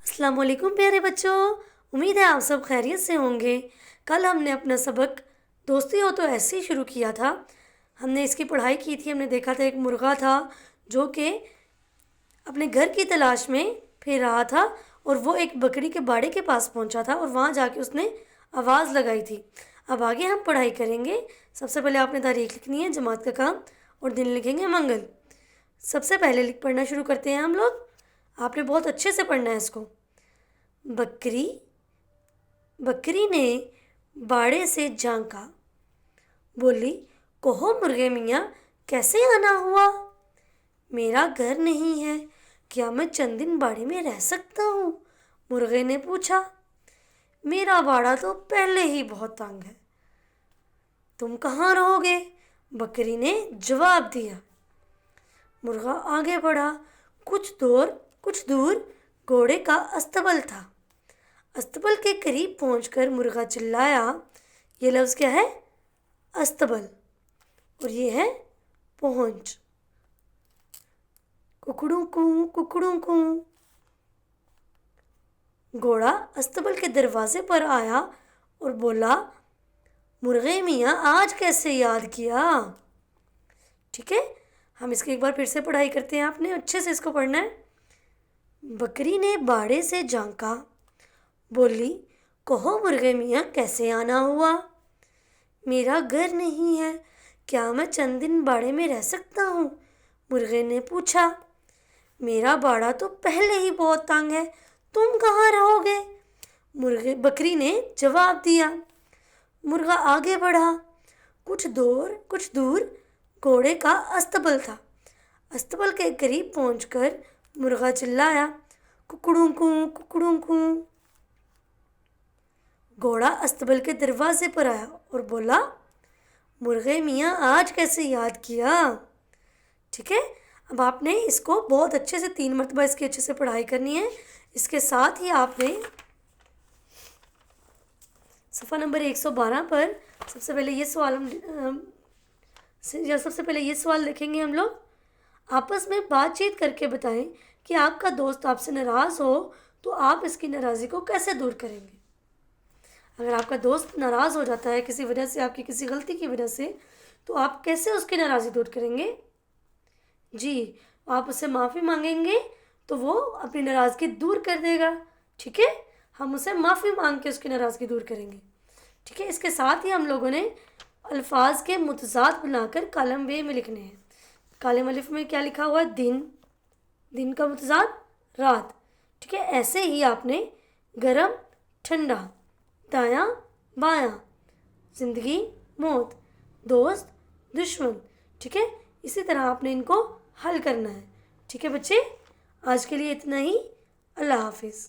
السلام علیکم پیارے بچوں، امید ہے آپ سب خیریت سے ہوں گے۔ کل ہم نے اپنا سبق دوستی ہو تو ایسے ہی شروع کیا تھا۔ ہم نے اس کی پڑھائی کی تھی۔ ہم نے دیکھا تھا ایک مرغا تھا جو کہ اپنے گھر کی تلاش میں پھر رہا تھا اور وہ ایک بکری کے باڑے کے پاس پہنچا تھا اور وہاں جا کے اس نے آواز لگائی تھی۔ اب آگے ہم پڑھائی کریں گے۔ سب سے پہلے آپ نے تاریخ لکھنی ہے، جماعت کا کام، اور دن لکھیں گے منگل۔ سب سے پہلے پڑھنا شروع کرتے ہیں ہم لوگ۔ آپ نے بہت اچھے سے پڑھنا ہے اس کو۔ بکری نے باڑے سے جھانکا، بولی، کہو مرغے میاں کیسے آنا ہوا؟ میرا گھر نہیں ہے، کیا میں چند دن باڑے میں رہ سکتا ہوں؟ مرغے نے پوچھا۔ میرا باڑا تو پہلے ہی بہت تنگ ہے، تم کہاں رہو گے؟ بکری نے جواب دیا۔ مرغا آگے بڑھا۔ کچھ دور گھوڑے کا استبل تھا۔ استبل کے قریب پہنچ کر مرغا چلایا۔ یہ لفظ کیا ہے؟ استبل، اور یہ ہے پہنچ۔ ککڑوں کو گھوڑا استبل کے دروازے پر آیا اور بولا، مرغے میاں آج کیسے یاد کیا؟ ٹھیک ہے، ہم اس کی ایک بار پھر سے پڑھائی کرتے ہیں۔ آپ نے اچھے سے اس کو پڑھنا ہے۔ بکری نے باڑے سے جھانکا، بولی، کہو مرغے میاں کیسے آنا ہوا؟ میرا گھر نہیں ہے، کیا میں چند دن باڑے میں رہ سکتا ہوں؟ مرغے نے پوچھا۔ میرا باڑا تو پہلے ہی بہت تنگ ہے، تم کہاں رہو گے؟ بکری نے جواب دیا۔ مرغا آگے بڑھا۔ کچھ دور گھوڑے کا استبل تھا۔ استبل کے قریب پہنچ کر مرغا چلایا، ککڑوں کو۔ گھوڑا استبل کے دروازے پر آیا اور بولا، مرغے میاں آج کیسے یاد کیا؟ ٹھیک ہے، اب آپ نے اس کو بہت اچھے سے 3 مرتبہ اس کی اچھے سے پڑھائی کرنی ہے۔ اس کے ساتھ ہی آپ نے صفحہ نمبر 112 پر سب سے پہلے یہ سوال لکھیں گے ہم لوگ۔ آپس میں بات چیت کر کے بتائیں کہ آپ کا دوست آپ سے ناراض ہو تو آپ اس کی ناراضی کو کیسے دور کریں گے؟ اگر آپ کا دوست ناراض ہو جاتا ہے کسی وجہ سے، آپ کی کسی غلطی کی وجہ سے، تو آپ کیسے اس کی ناراضی دور کریں گے؟ جی، آپ اس سے معافی مانگیں گے تو وہ اپنی ناراضگی دور کر دے گا۔ ٹھیک ہے، ہم اسے معافی مانگ کے اس کی ناراضگی دور کریں گے۔ ٹھیک ہے، اس کے ساتھ ہی ہم لوگوں نے الفاظ کے متضاد بنا کر کالم بے میں لکھنے ہیں۔ کالم الف میں کیا لکھا ہوا ہے؟ دن کا متضاد رات۔ ٹھیک ہے، ایسے ہی آپ نے گرم ٹھنڈا، دایاں بایاں، زندگی موت، دوست دشمن، ٹھیک ہے، اسی طرح آپ نے ان کو حل کرنا ہے۔ ٹھیک ہے بچے، آج کے لیے اتنا ہی۔ اللہ حافظ۔